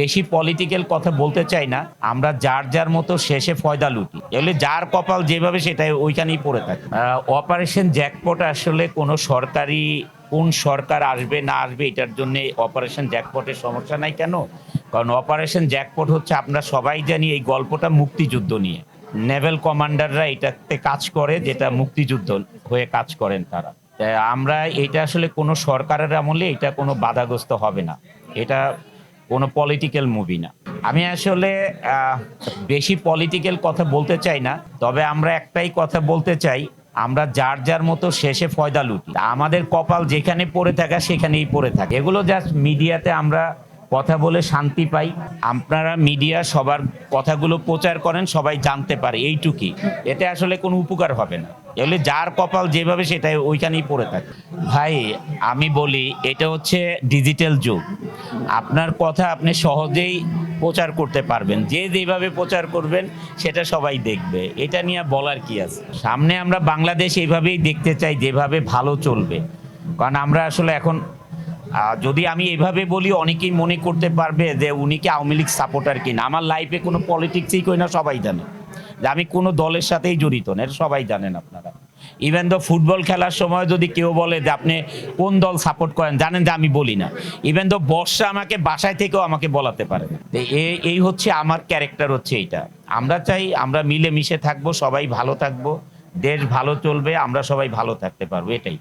বেশি পলিটিক্যাল কথা বলতে চাই না। আমরা যার যার মতো শেষে ফয়দা লুটি, এগুলো যার কপাল যেভাবে সেটাই ওইখানেই পড়ে থাকে। অপারেশন জ্যাকপট আসলে কোনো সরকারি, কোন সরকার আসবে না আসবে এটার জন্য অপারেশন জ্যাকপটের সমস্যা নাই কেন? কারণ অপারেশন জ্যাকপট হচ্ছে, আমরা সবাই জানি এই গল্পটা মুক্তিযুদ্ধ নিয়ে। নেভেল কমান্ডাররা এটাতে কাজ করে, যেটা মুক্তিযুদ্ধ হয়ে কাজ করেন তারা। আমরা এটা আসলে কোনো সরকারের আমলে এটা কোনো বাধাগ্রস্ত হবে না। এটা কোনো পলিটিক্যাল মুভি না। আমি আসলে বেশি পলিটিক্যাল কথা বলতে চাই না, তবে আমরা একটাই কথা বলতে চাই, আমরা যার যার মতো শেষে ফয়দা লুটি। আমাদের কপাল যেখানে পড়ে থাকা সেখানেই পড়ে থাকে। এগুলো জাস্ট মিডিয়াতে আমরা কথা বলে শান্তি পাই। আপনারা মিডিয়া সবার কথাগুলো প্রচার করেন, সবাই জানতে পারে, এইটুকুই। এতে আসলে কোনো উপকার হবে না। এগুলো যার কপাল যেভাবে সেটাই ওইখানেই পড়ে থাকে। ভাই আমি বলি, এটা হচ্ছে ডিজিটাল যুগ। আপনার কথা আপনি সহজেই প্রচার করতে পারবেন, যে যেভাবে প্রচার করবেন সেটা সবাই দেখবে। এটা নিয়ে বলার কি আছে? সামনে আমরা বাংলাদেশ এইভাবেই দেখতে চাই, যেভাবে ভালো চলবে। কারণ আমরা আসলে এখন যদি আমি এভাবে বলি, অনেকেই মনে করতে পারবে যে উনি কি আওয়ামী লীগ সাপোর্টার কিনা। আমার লাইফে কোনো পলিটিক্সই করি না, সবাই জানে যে আমি কোনো দলের সাথেই জড়িত না, এটা সবাই জানেন আপনারা। ইভেন তো ফুটবল খেলার সময় যদি কেউ বলে যে আপনি কোন দল সাপোর্ট করেন, জানেন যে আমি বলি না। ইভেন তো বর্ষা আমাকে বাসায় থেকেও আমাকে বলাতে পারে। এই হচ্ছে আমার ক্যারেক্টার, হচ্ছে এইটা। আমরা চাই আমরা মিলেমিশে থাকবো, সবাই ভালো থাকবো, দেশ ভালো চলবে, আমরা সবাই ভালো থাকতে পারবো, এটাই।